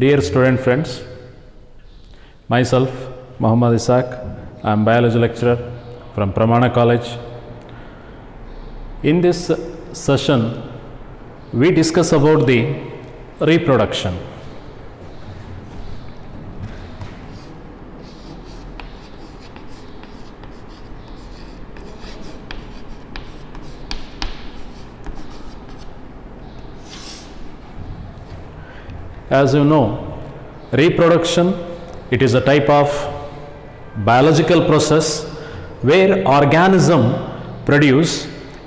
Dear student friends, myself Muhammad Isaac, I am biology lecturer from Pramana College. In this session, we discuss about the reproduction. As you know, reproduction, it is a type of biological process where organism produce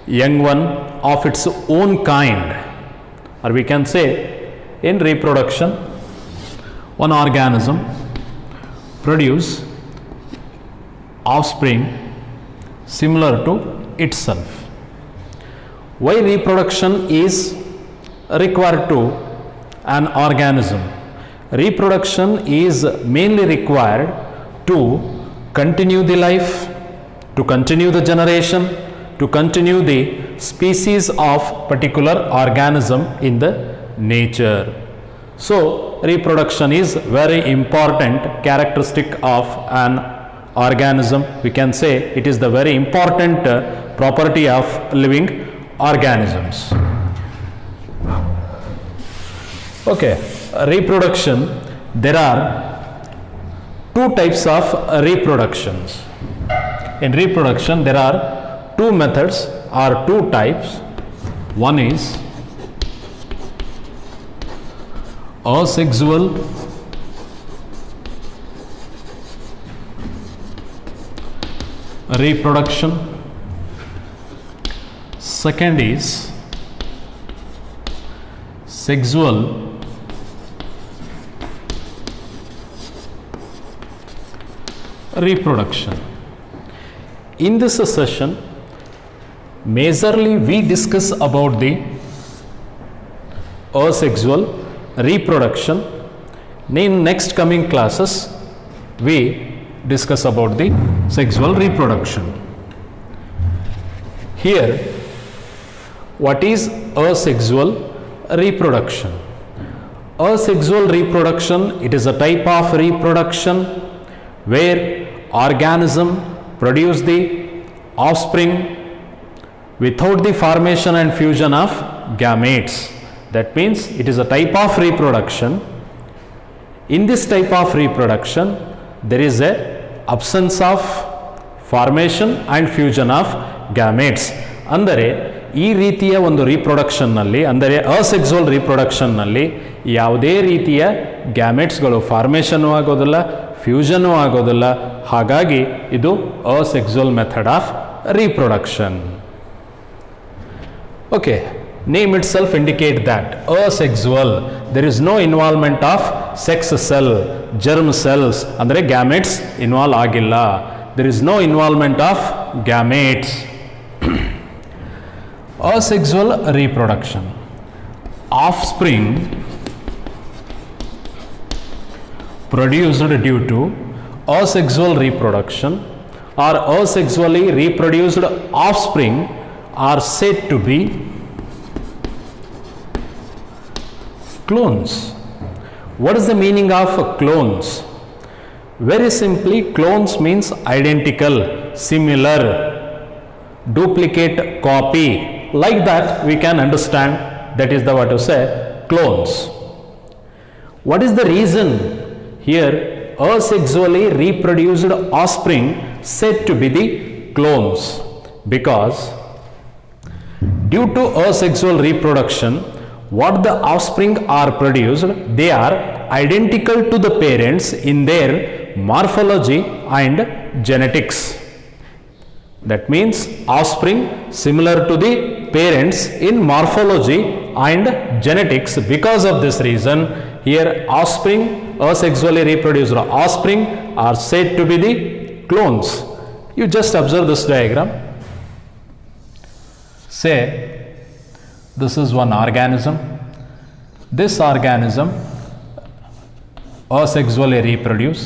young one of its own kind, or we can say in reproduction, one organism produce offspring similar to itself. Why reproduction is required to an organism? Reproduction is mainly required to continue the life, to continue the generation, to continue the species of particular organism in the nature. So reproduction is very important characteristic of an organism. We can say it is the very important property of living organisms. Okay, reproduction, there are two types of reproductions. In reproduction, there are two methods or two types. One is asexual reproduction. Second is sexual reproduction. In this session, majorly we discuss about the asexual reproduction. In next coming classes, we discuss about the sexual reproduction. Here, what is asexual reproduction? Asexual reproduction, it is a type of reproduction where organism produce the offspring without the formation and fusion of gametes. That means it is a type of reproduction. In this type of reproduction, there is a absence of formation and fusion of gametes. ಅಂದರೆ ಈ ರೀತಿಯ ಒಂದು ರಿಪ್ರೊಡಕ್ಷನ್ನಲ್ಲಿ, ಅಂದರೆ ಅಸೆಕ್ಸುವಲ್ ರಿಪ್ರೊಡಕ್ಷನ್ನಲ್ಲಿ ಯಾವುದೇ ರೀತಿಯ ಗ್ಯಾಮೆಟ್ಸ್ಗಳು formation ಆಗೋದಿಲ್ಲ, ಫ್ಯೂಷನ್ನು ಆಗೋದಿಲ್ಲ. ಹಾಗಾಗಿ ಇದು asexual method of reproduction. Okay, name itself indicate that asexual, there is no involvement of sex cell, germ cells, ಅಂದರೆ gametes involve ಆಗಿಲ್ಲ. There is no involvement of gametes. Asexual reproduction, offspring produced due to asexual reproduction or asexually reproduced offspring are said to be clones. What is the meaning of clones? Very simply, clones means identical, similar, duplicate, copy. Like that we can understand, that is the what to say, clones. What is the reason here asexually reproduced offspring said to be the clones? Because due to asexual reproduction, what the offspring are produced, they are identical to the parents in their morphology and genetics. That means offspring similar to the parents in morphology and genetics. Because of this reason, here offspring, asexually reproduced offspring are said to be the clones. You just observe this diagram. Say this is one organism. This organism asexually reproduce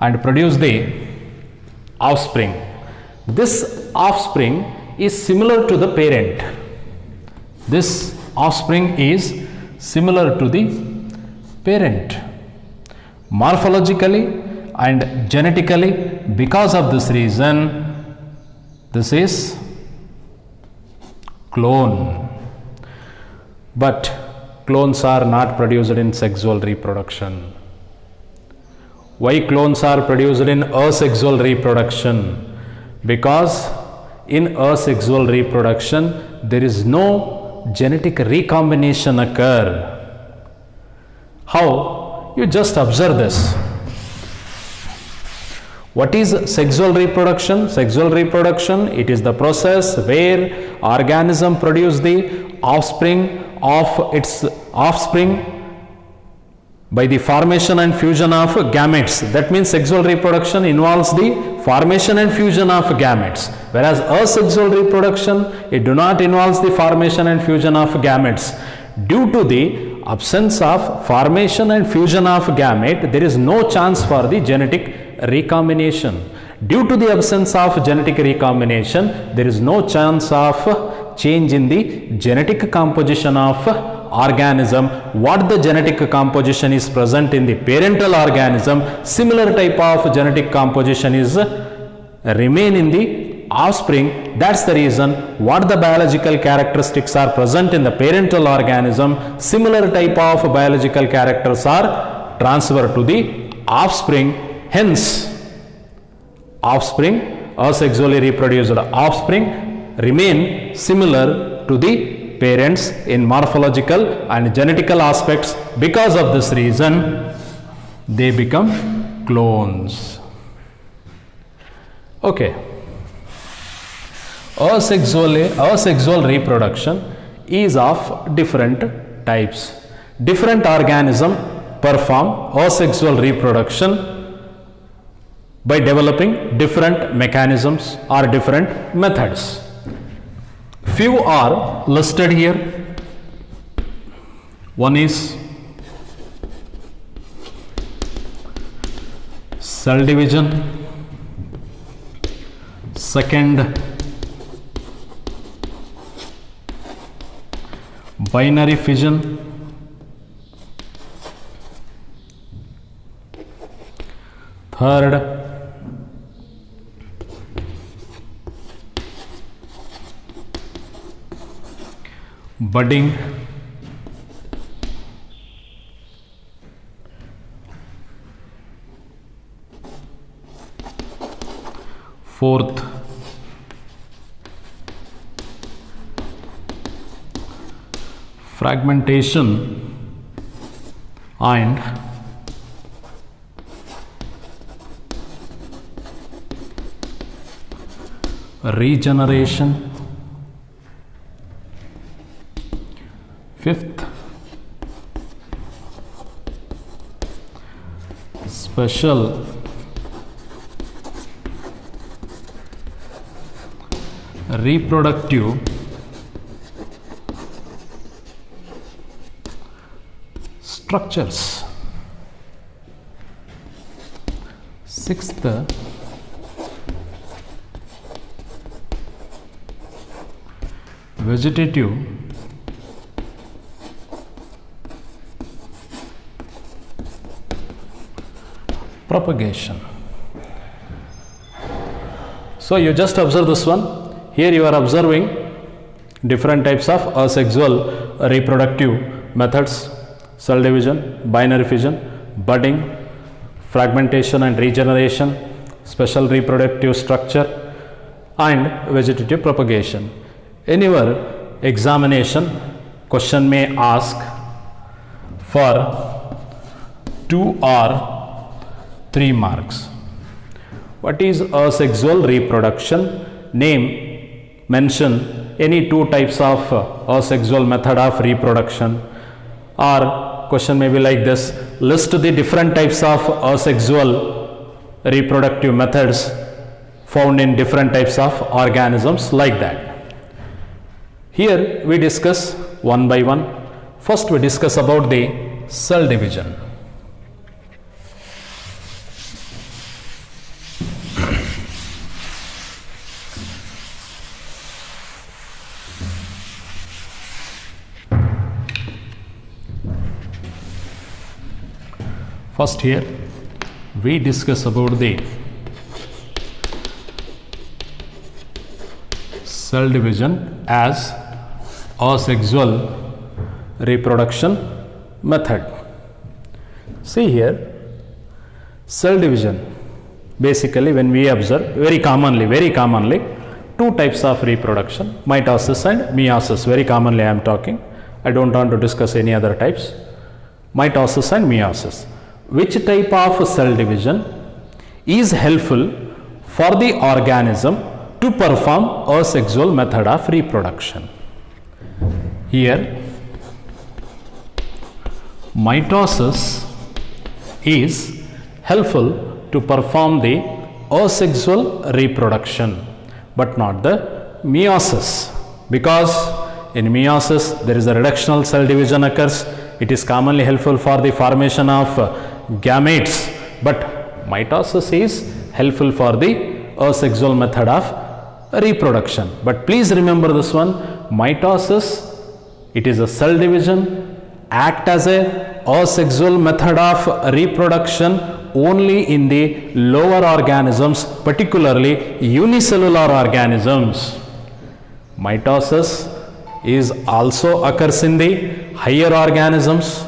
and produce the offspring. This offspring is similar to the parent. This offspring is similar to the parent. Morphologically and genetically, because of this reason, this is clone. But clones are not produced in sexual reproduction. Why clones are produced in asexual reproduction? Because in asexual reproduction there is no genetic recombination occur. How? You just observe this. What is sexual reproduction? Sexual reproduction, it is the process where organism produce the offspring of its offspring by the formation and fusion of gametes. That means sexual reproduction involves the formation and fusion of gametes, whereas asexual reproduction, it do not involves the formation and fusion of gametes. Due to the absence of formation and fusion of gamete, there is no chance for the genetic recombination. Due to the absence of genetic recombination, there is no chance of change in the genetic composition of organism. What the genetic composition is present in the parental organism, similar type of genetic composition is remain in the offspring. That's the reason what the biological characteristics are present in the parental organism, similar type of biological characters are transferred to the offspring. Hence, offspring, asexually reproduced offspring remain similar to the parents in morphological and genetical aspects. Because of this reason, they become clones. Okay. Asexual reproduction is of different types. Different organisms perform asexual reproduction by developing different mechanisms or different methods. Few are listed here. One is cell division, second binary fission, third budding, fourth fragmentation, and regeneration, fifth special reproductive structures, sixth vegetative propagation. So you just observe this one. Here you are observing different types of asexual reproductive methods: cell division, binary fission, budding, fragmentation and regeneration, special reproductive structure, and vegetative propagation. In your examination, question may ask for 2 or 3 marks. What is asexual reproduction? Name, mention any 2 types of asexual method of reproduction. Or question may be like this: list the different types of asexual reproductive methods found in different types of organisms, like that. Here we discuss one by one. First we discuss about the cell division. First here we discuss about the cell division as asexual reproduction method. See here, cell division, basically when we observe very commonly two types of reproduction, mitosis and meiosis. Very commonly I am talking, I don't want to discuss any other types. Mitosis and meiosis. Which type of cell division is helpful for the organism to perform asexual method of reproduction? Here mitosis is helpful to perform the asexual reproduction, but not the meiosis, because in meiosis there is a reductional cell division occurs. It is commonly helpful for the formation of gametes, but mitosis is helpful for the asexual method of reproduction. But please remember this one, mitosis, it is a cell division, act as a asexual method of reproduction only in the lower organisms, particularly unicellular organisms. Mitosis is also occurs in the higher organisms,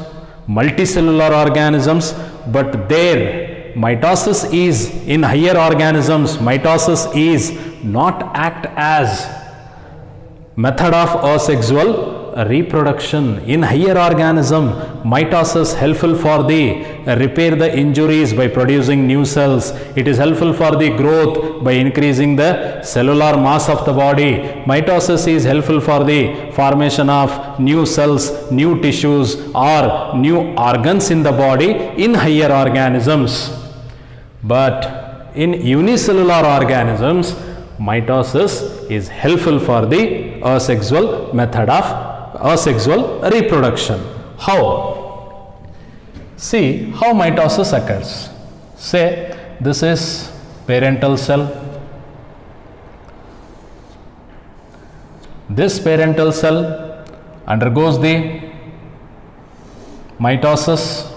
multicellular organisms, but there mitosis is in higher organisms, mitosis is not act as method of asexual reproduction. In higher organism, mitosis helpful for the repair the injuries by producing new cells. It is helpful for the growth by increasing the cellular mass of the body. Mitosis is helpful for the formation of new cells, new tissues or new organs in the body in higher organisms. But in unicellular organisms, mitosis is helpful for the asexual method of asexual reproduction. How? See how mitosis occurs. Say this is parental cell. This parental cell undergoes the mitosis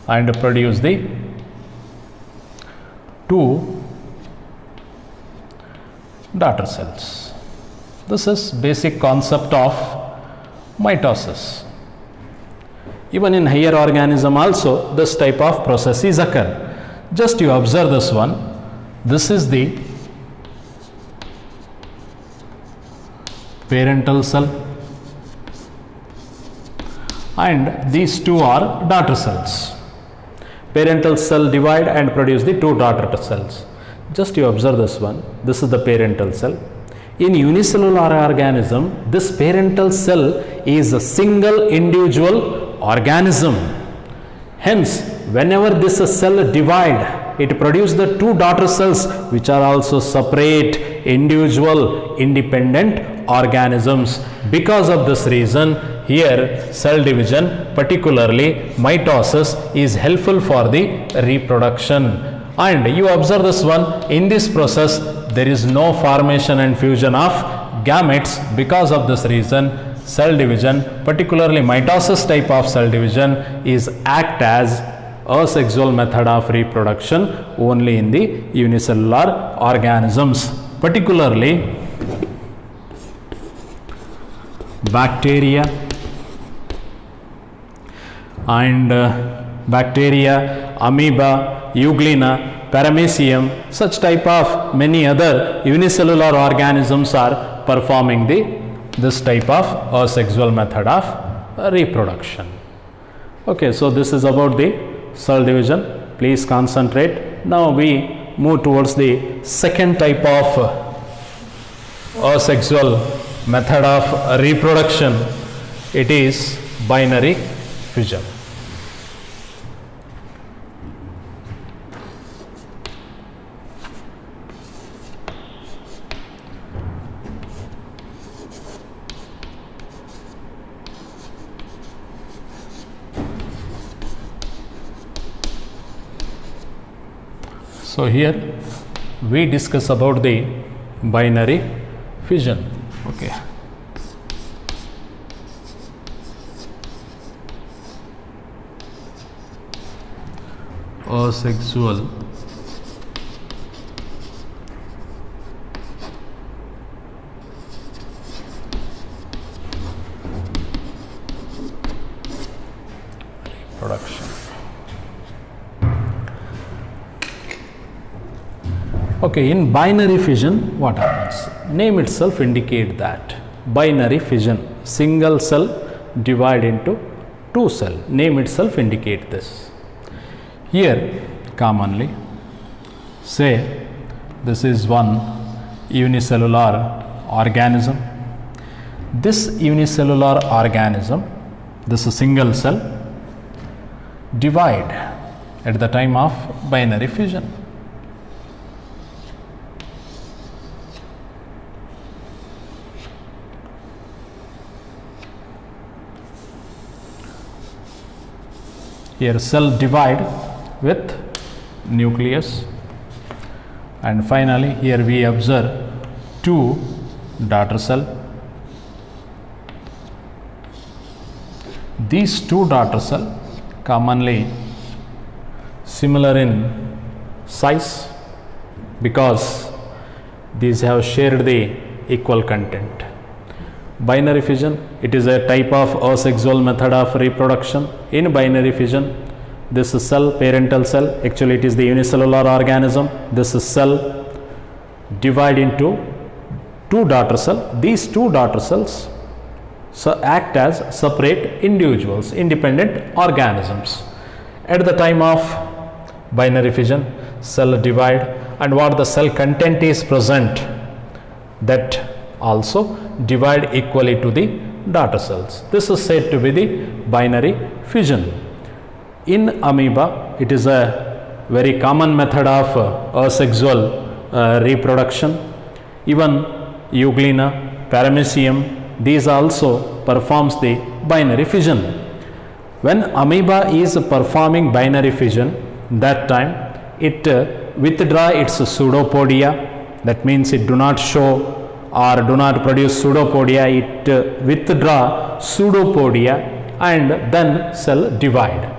and produce the two daughter cells. This is basic concept of mitosis. Even in higher organism also this type of processes occur. Just you observe this one. This is the parental cell and these two are daughter cells. Parental cell divide and produce the two daughter cells. Just you observe this one. This is the parental cell. In unicellular organism, this parental cell is a single individual organism. Hence, whenever this cell divide, it produces the two daughter cells which are also separate, individual, independent organisms. Because of this reason, here cell division, particularly mitosis, is helpful for the reproduction. And you observe this one, in this process there is no formation and fusion of gametes. Because of this reason, cell division, particularly mitosis type of cell division, is act as asexual method of reproduction only in the unicellular organisms. Particularly bacteria and bacteria, amoeba, euglena, paramecium, such type of many other unicellular organisms are performing this type of asexual method of reproduction. Okay, so this is about the cell division. Please concentrate. Now we move towards the second type of asexual method of reproduction. It is binary fission. So here we discuss about the binary fission. Okay. asexual production. Okay, in binary fission, what happens? Name itself indicate that. Binary fission, single cell divide into two cell. Name itself indicate this. Here, commonly, say this is one unicellular organism. This unicellular organism, this is single cell, divide at the time of binary fission. Here cell divide with nucleus, and finally here we observe two daughter cell. These two daughter cell commonly similar in size because these have shared the equal content. Binary fission, it is a type of asexual method of reproduction. In binary fission, this cell, parental cell, actually it is the unicellular organism. This cell divide into two daughter cells. These two daughter cells act as separate individuals, independent organisms. At the time of binary fission, cell divide, and what the cell content is present, that also divide equally to the daughter cells. This is said to be the binary fission. In amoeba, it is a very common method of asexual reproduction. Even Euglena, Paramecium, these also performs the binary fission. When amoeba is performing binary fission, that time it withdraw its pseudopodia. That means it do not show or do not produce pseudopodia, it withdraw pseudopodia and then cell divide.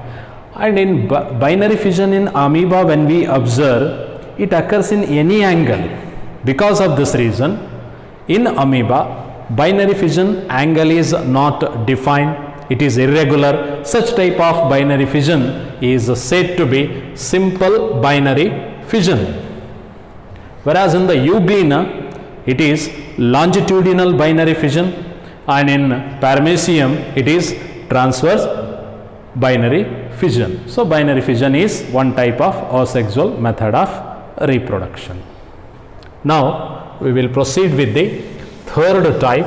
And in binary fission in amoeba, when we observe, it occurs in any angle. Because of this reason, in amoeba, binary fission angle is not defined, it is irregular. Such type of binary fission is said to be simple binary fission. Whereas in the Euglena, it is longitudinal binary fission, and in Paramecium it is transverse binary fission. So binary fission is one type of asexual method of reproduction. Now we will proceed with the third type,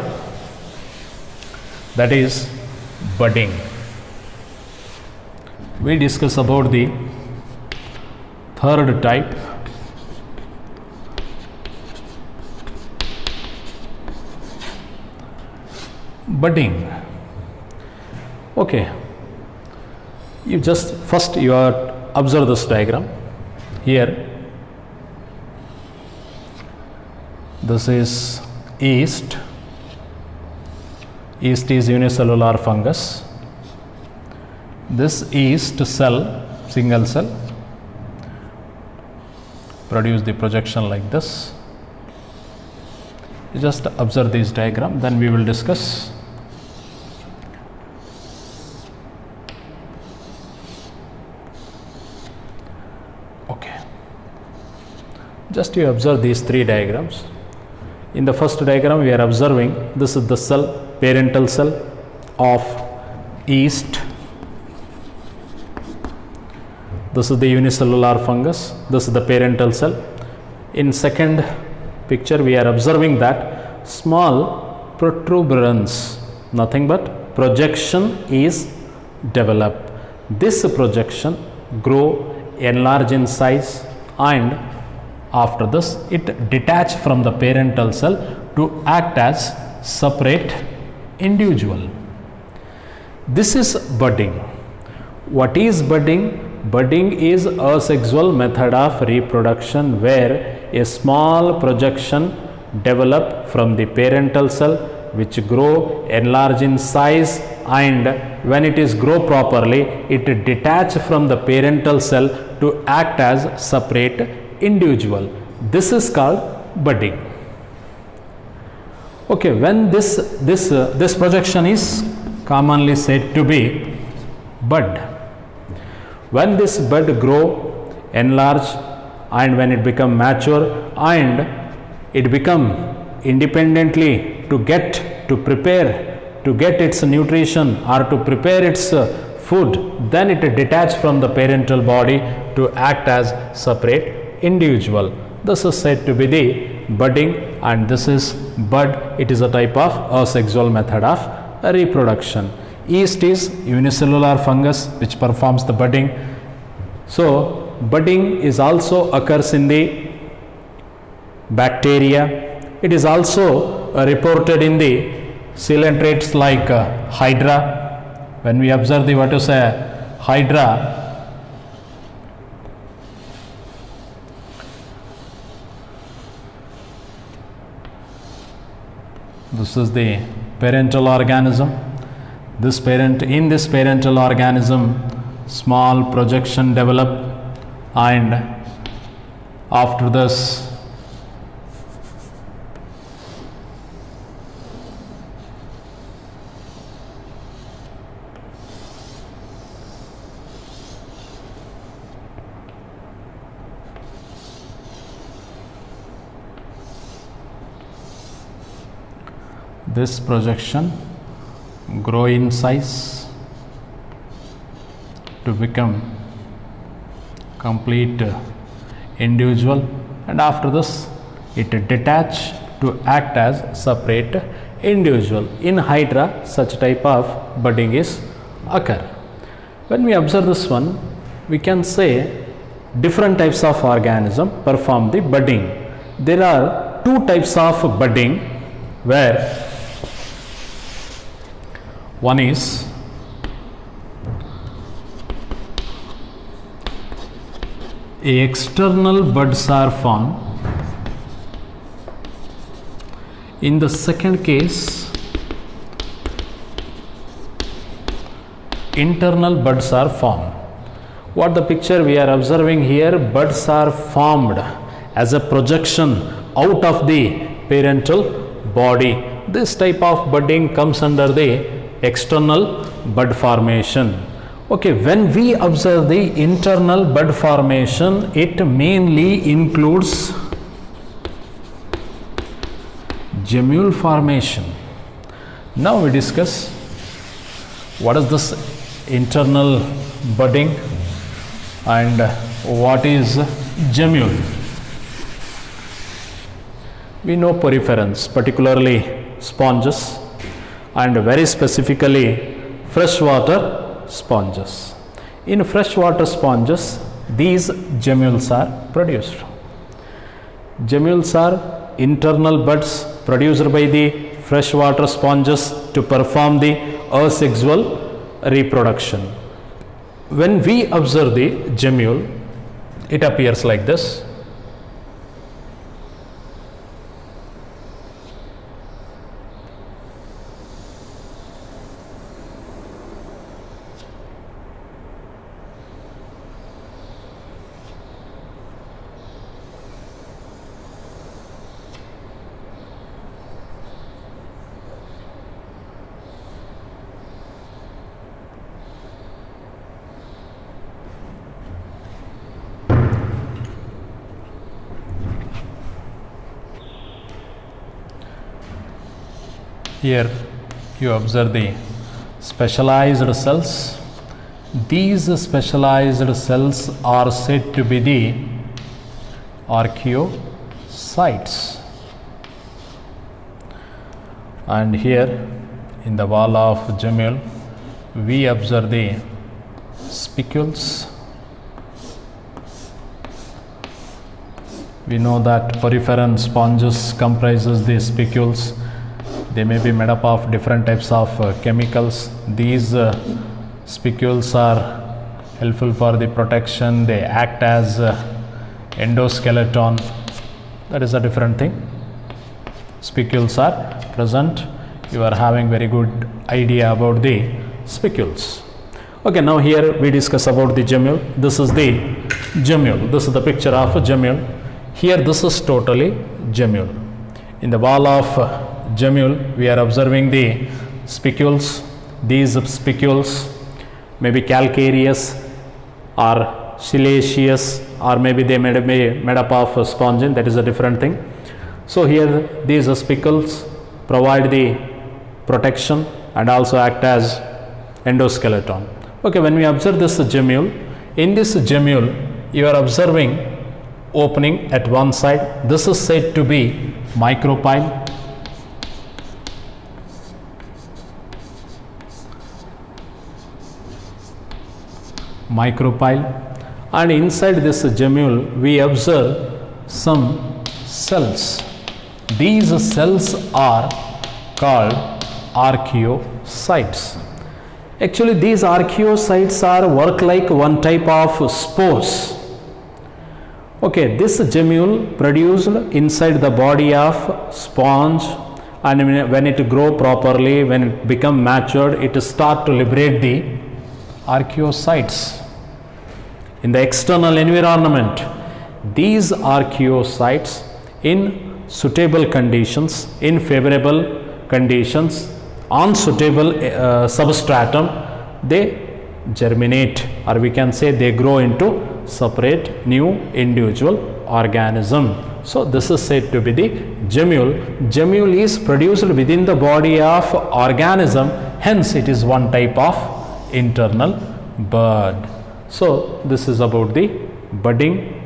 that is budding. We discuss about the third type, budding. Okay, you just first you are observe this diagram. Here this is yeast. Yeast is unicellular fungus. This yeast cell, single cell, produce the projection like this. You just observe this diagram, then we will discuss. Okay, just you observe these three diagrams. In the first diagram we are observing this is the cell, parental cell of yeast. This is the unicellular fungus, this is the parental cell. In second picture we are observing that small protuberance, nothing but projection is developed. This projection grow, enlarge in size, and after this it detach from the parental cell to act as separate individual. This is budding. What is budding? Budding is a sexual method of reproduction where a small projection develop from the parental cell which grow, enlarge in size, and when it is grow properly, it detach from the parental cell to act as separate individual. This is called budding. Okay, when this projection is commonly said to be bud. When this bud grow, enlarge, and when it become mature and it become independently to prepare to get its nutrition or to prepare its food, then it detach from the parental body to act as separate individual. This is said to be the budding, and this is bud. It is a type of asexual method of reproduction. Yeast is unicellular fungus which performs the budding. So budding is also occurs in the bacteria. It is also reported in the coelentrates like hydra. When we observe the what to say hydra, this is the parental organism. In this parental organism, small projection develop, and after this this projection grow in size to become complete individual, and after this it detach to act as separate individual. In hydra, such type of budding is occur. When we observe this one, we can say different types of organism perform the budding. There are two types of budding, where one is external buds are formed. In the second case, internal buds are formed. What the picture we are observing here, buds are formed as a projection out of the parental body. This type of budding comes under the external bud formation. Okay, when we observe the internal bud formation, it mainly includes gemule formation. Now we discuss what is this internal budding and what is gemule. We know poriferans, particularly sponges, and very specifically freshwater sponges. In freshwater sponges, these gemules are produced. Gemules are internal buds produced by the freshwater sponges to perform the asexual reproduction. When we observe the gemule, it appears like this. Here you observe the specialized cells. These specialized cells are said to be the archaeocytes. And here in the wall of gemule, we observe the spicules. We know that poriferan sponges comprises the spicules. They may be made up of different types of chemicals. These spicules are helpful for the protection. They act as endoskeleton. That is a different thing. Spicules are present. You are having very good idea about the spicules. Okay, now here we discuss about the gemule. This is the gemule. This is the picture of a gemule. Here this is totally gemule. In the wall of gemule we are observing the spicules. These spicules may be calcareous or siliceous, or maybe they may be made up of spongin. That is a different thing. So here these spicules provide the protection and also act as endoskeleton. Okay, when we observe this gemule, in this gemule you are observing opening at one side. This is said to be micropyle. And inside this gemule we observe some cells. These cells are called archaeocytes. Actually these archaeocytes are work like one type of spores. Okay, this gemule produced inside the body of sponge, and when it grow properly, when it become matured, it start to liberate the archaeocytes in the external environment. These archaeocytes in suitable conditions, in favorable conditions, on suitable substratum, they germinate, or we can say they grow into separate new individual organism. So this is said to be the gemule. Gemule is produced within the body of organism, hence it is one type of internal bud. So this is about the budding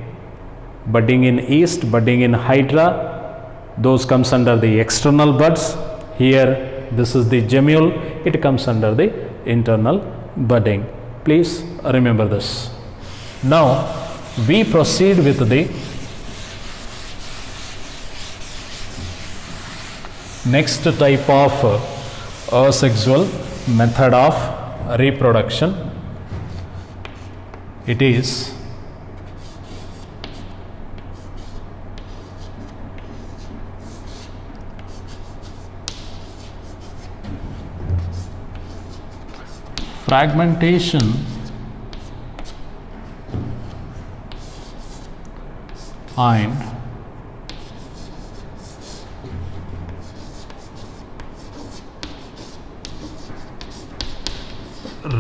in yeast, budding in hydra. Those comes under the external buds. Here this is the gemule, it comes under the internal budding. Please remember this. Now we proceed with the next type of asexual method of reproduction. It is fragmentation and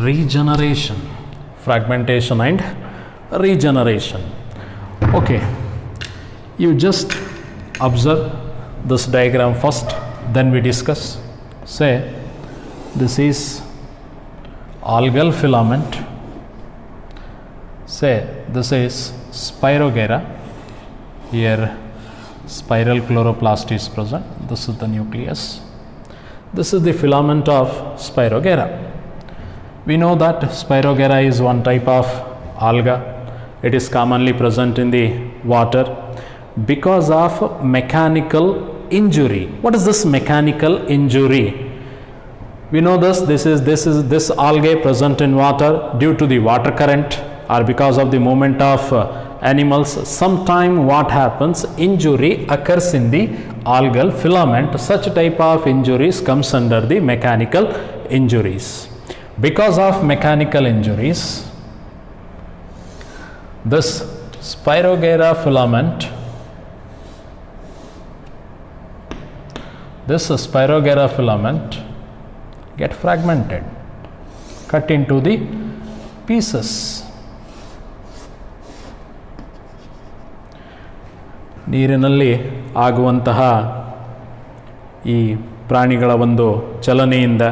regeneration. Fragmentation and regeneration. Okay, you just observe this diagram first, then we discuss. Say this is algal filament. Say this is Spirogyra. Here spiral chloroplast is present. This is the nucleus. This is the filament of Spirogyra. We know that Spirogyra is one type of alga. It is commonly present in the water because of mechanical injury. What is this mechanical injury? We know this algae present in water due to the water current or because of the movement of animals. Sometime what happens, injury occurs in the algal filament. Such type of injuries comes under the mechanical injuries. Because of mechanical injuries, this Spirogyra filament, get fragmented, cut into the pieces. ನೀರಿನಲ್ಲಿ ಆಗುವಂತಹ ಈ ಪ್ರಾಣಿಗಳ ಒಂದು ಚಲನೆಯಿಂದ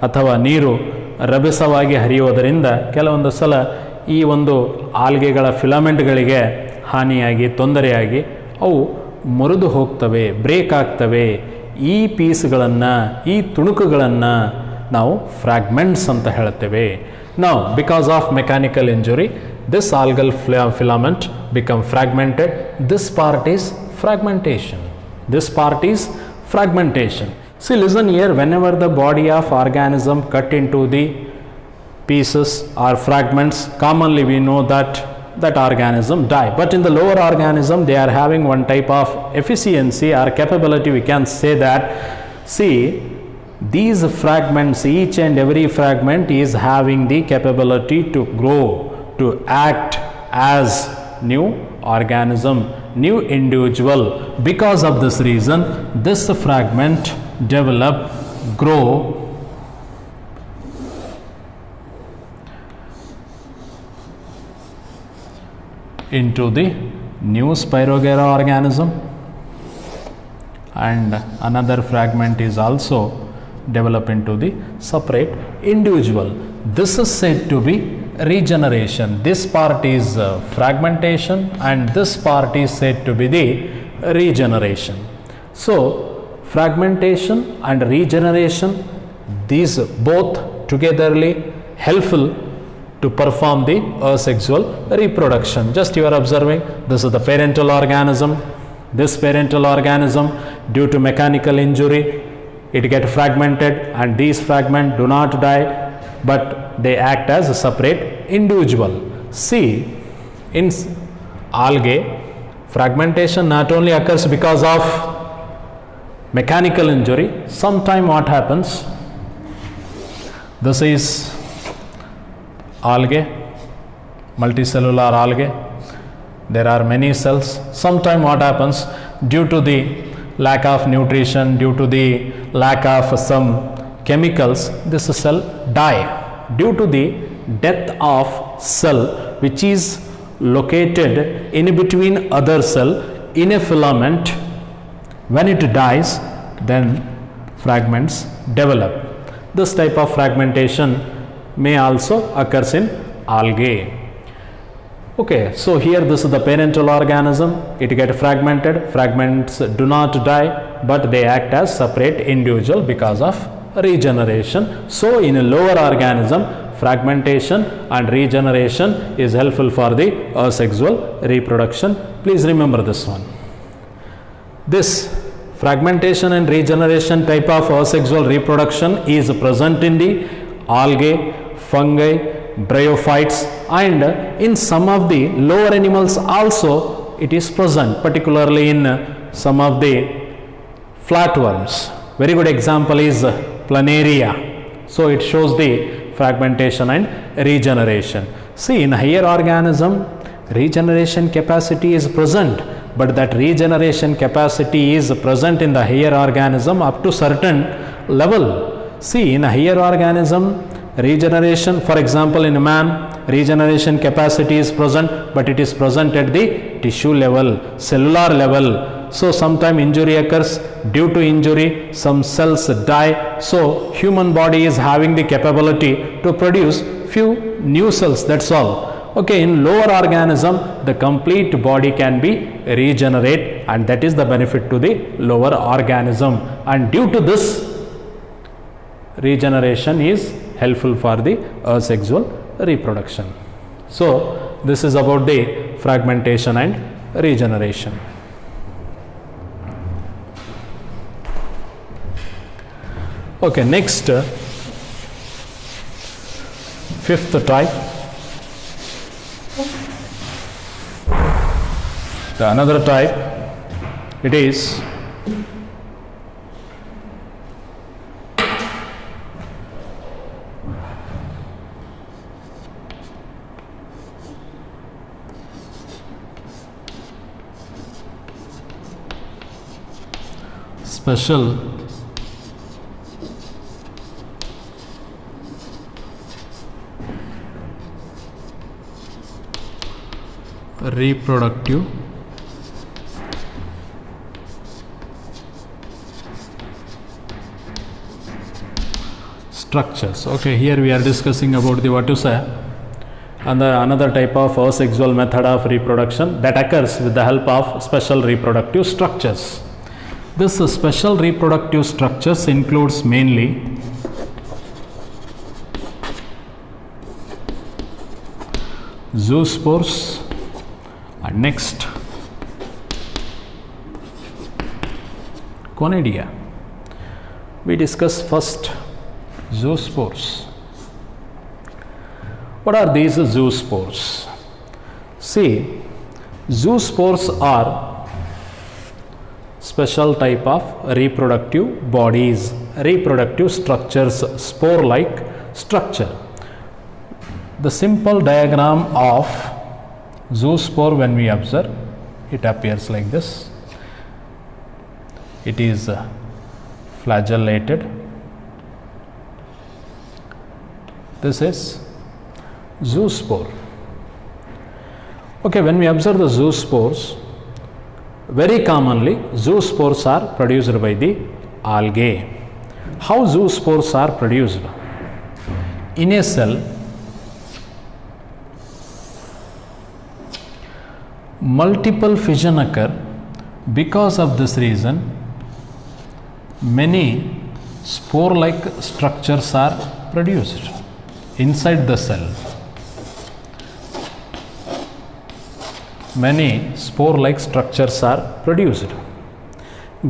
ಅಥವಾ ನೀರು ರಭಸವಾಗಿ ಹರಿಯುವುದರಿಂದ ಕೆಲವೊಂದು ಸಲ ಈ ಒಂದು ಆಲ್ಗೆಗಳ ಫಿಲಮೆಂಟ್ಗಳಿಗೆ ಹಾನಿಯಾಗಿ ತೊಂದರೆಯಾಗಿ ಅವು ಮುರಿದು ಹೋಗ್ತವೆ, ಬ್ರೇಕ್ ಆಗ್ತವೆ. ಈ ಪೀಸ್ಗಳನ್ನು, ಈ ತುಣುಕುಗಳನ್ನು ನಾವು ಫ್ರಾಗ್ಮೆಂಟ್ಸ್ ಅಂತ ಹೇಳ್ತೇವೆ. Now because of mechanical injury, this algal filament become fragmented. This part is fragmentation. See, listen here, whenever the body of organism cut into the pieces or fragments, commonly we know that organism die. But in the lower organism, they are having one type of efficiency or capability. We can say that, see, These fragments, each and every fragment is having the capability to grow, to act as new organism, new individual. Because of this reason, this fragment develop, grow, into the new Spirogyra organism, and another fragment is also develop into the separate individual. This is said to be regeneration. This part is fragmentation and this part is said to be the regeneration. So fragmentation and regeneration, these both togetherly helpful to perform the asexual reproduction. Just you are observing, this is the parental organism. This parental organism, due to mechanical injury, it get fragmented, and these fragments do not die, but they act as a separate individual. See, in algae, fragmentation not only occurs because of mechanical injury. Sometime what happens, this is algae, multicellular algae. There are many cells. Sometime what happens, due to the lack of nutrition, due to the lack of some chemicals, this cell die. Due to the death of cell which is located in between other cell in a filament, when it dies, then fragments develop. This type of fragmentation may also occurs in algae. Okay, so here this is the parental organism. It get fragmented. Fragments do not die, but they act as separate individual because of regeneration. So in a lower organism, fragmentation and regeneration is helpful for the asexual reproduction. Please remember this one. This fragmentation and regeneration type of asexual reproduction is present in the algae, fungi, bryophytes, and in some of the lower animals also it is present, particularly in some of the flatworms. Very good example is planaria. So it shows the fragmentation and regeneration. See, in higher organism, regeneration capacity is present, but that regeneration capacity is present in the higher organism up to certain level. See, in a higher organism, regeneration, for example in a man, regeneration capacity is present, but it is present at the tissue level, cellular level. So sometime injury occurs. Due to injury, some cells die. So human body is having the capability to produce few new cells, that's all. Okay, in lower organism, the complete body can be regenerate, and that is the benefit to the lower organism. And due to this, regeneration is helpful for the asexual reproduction. So this is about the fragmentation and regeneration. Okay, next, fifth type. The another type, it is special reproductive structures. Okay, here we are discussing about the what to say, and another type of asexual method of reproduction that occurs with the help of special reproductive structures. This special reproductive structures includes mainly zoospores, and next conidia. We discuss first zoospores. What are these zoospores? See, zoospores are special type of reproductive bodies reproductive structures, spore-like structure. The simple diagram of zoospore, when we observe, it appears like this. It is flagellated. This is zoospore. Okay, when we observe the zoospores, very commonly zoospores are produced by the algae. How zoospores are produced? In a cell, multiple fission occur. Because of this reason, many spore-like structures are produced inside the cell. Many spore-like structures are produced.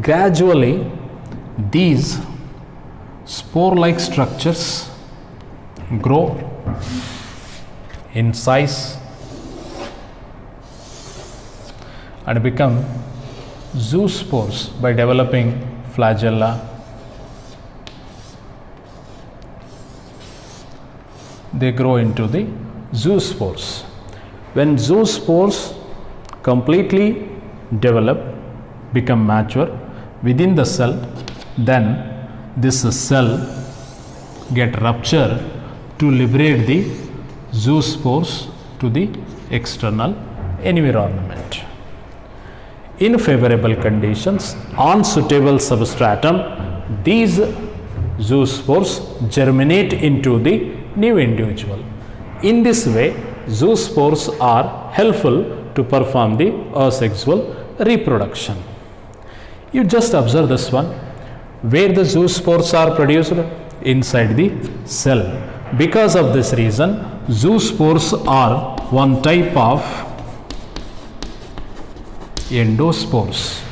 Gradually, these spore-like structures grow in size and become zoospores by developing flagella. They grow into the zoospores. When zoospores completely develop, become mature within the cell, then this cell get ruptured to liberate the zoospores to the external environment. In favorable conditions, on suitable substratum, these zoospores germinate into the new individual. In this way, zoospores are helpful to perform the asexual reproduction. You just observe this one, where the zoospores are produced inside the cell. Because of this reason, zoospores are one type of endospores,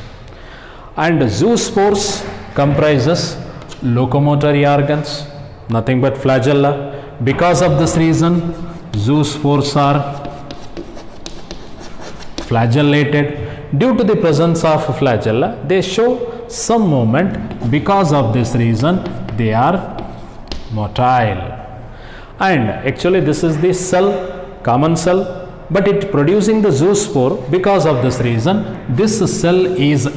and zoospores comprises locomotory organs, nothing but flagella. Because of this reason, zoospores are flagellated. Due to the presence of flagella, they show some movement. Because of this reason, they are motile. And actually this is the cell, common cell, but it producing the zoospore. Because of this reason, this cell is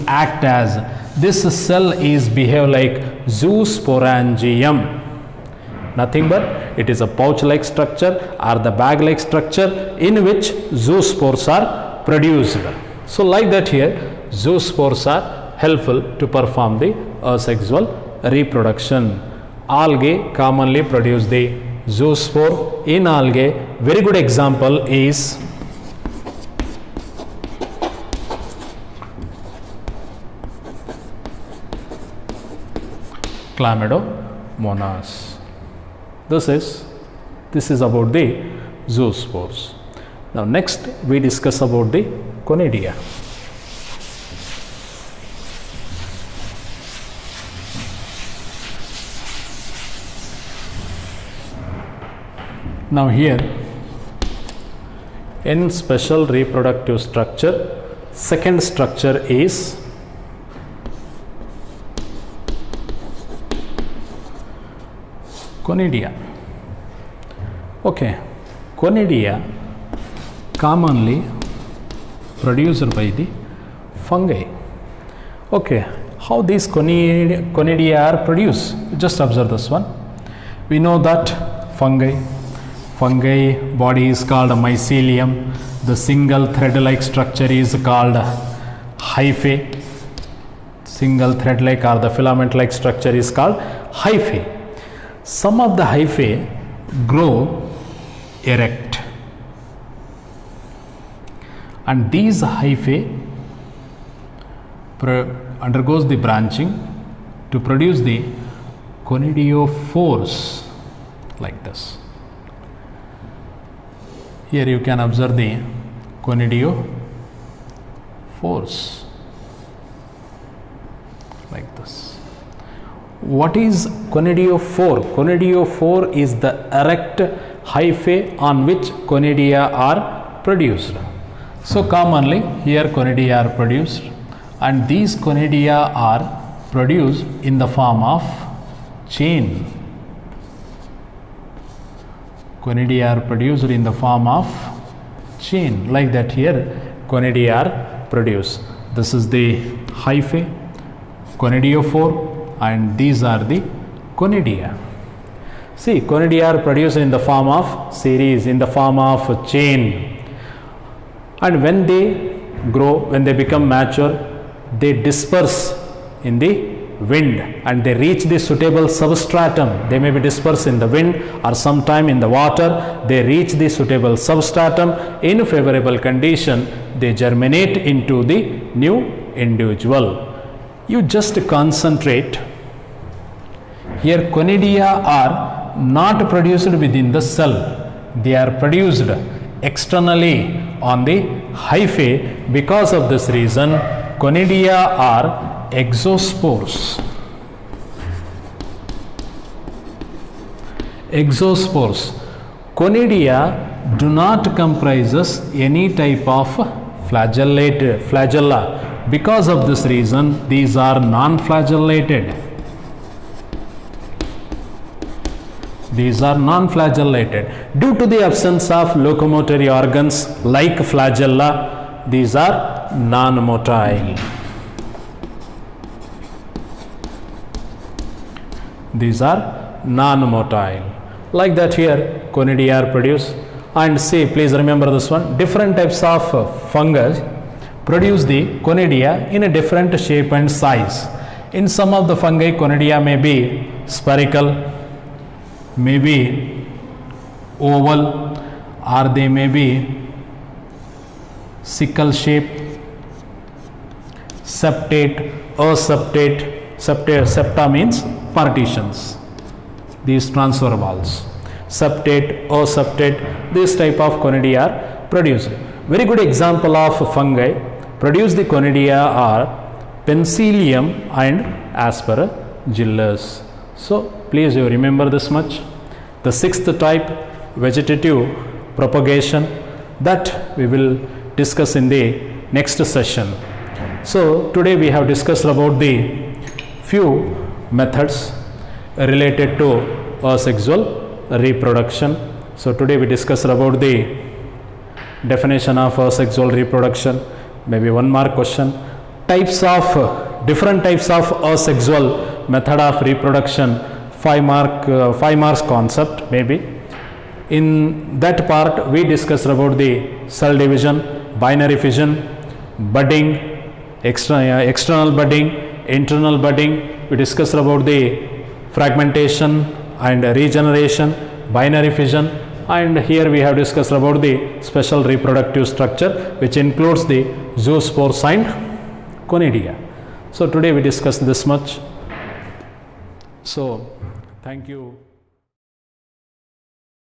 behave like zoosporangium. Nothing but it is a pouch-like structure or the bag-like structure in which zoospores are produced. So like that here, zoospores are helpful to perform the asexual reproduction. Algae commonly produce the zoospore. In algae, very good example is Chlamydomonas. This is about the zoospores. Now next we discuss about the conidia. Now here, in special reproductive structure, second structure is conidia. Okay, conidia commonly produced by the fungi. Okay, how these conidia are produced? Just observe this one. We know that fungi body is called mycelium. The single thread-like structure is called hyphae. Single thread-like or the filament-like structure is called hyphae. Some of the hyphae grow erect, and these hyphae undergoes the branching to produce the conidiophores like this. Here you can observe the conidiophores like this. What is conidiophore? Conidiophore is the erect hyphae on which conidia are produced. So commonly here conidia are produced, and these conidia are produced in the form of chain. Conidia are produced in the form of chain, like that here conidia are produced. This is the hyphae, conidiophore, and these are the conidia. See, conidia are produced in the form of series, in the form of chain, and when they grow, when they become mature, they disperse in the wind and they reach the suitable substratum. They may be dispersed in the wind or sometime in the water. They reach the suitable substratum. In favorable condition, they germinate into the new individual. You just concentrate. Here conidia are not produced within the cell. They are produced externally on the hyphae. Because of this reason, conidia are exospores. Exospores. Conidia do not comprises any type of flagella. Because of this reason, these are non-flagellated. These are non-flagellated. Due to the absence of locomotory organs like flagella, these are non-motile. These are non-motile. Like that here, conidia are produced. And see, please remember this one. Different types of fungus produce the conidia in a different shape and size. In some of the fungi, conidia may be spherical, may be oval, or they may be sickle shape, septate, aseptate. Septa means partitions, these transfer walls. Septate, aseptate, this type of conidia are produced. Very good example of fungi produce the conidia are Penicillium and Aspergillus. So please you remember this much. The sixth type, vegetative propagation, that we will discuss in the next session. So today we have discussed about the few methods related to asexual reproduction. So today we discussed about the definition of asexual reproduction, maybe 1 mark question, types of different types of asexual method of reproduction, 5 marks concept maybe. In that part we discussed about the cell division, binary fission, budding, external budding, internal budding. We discussed about the fragmentation and regeneration, binary fission, and here we have discussed about the special reproductive structure which includes the zoospores and conidia. So today we discussed this much. So thank you.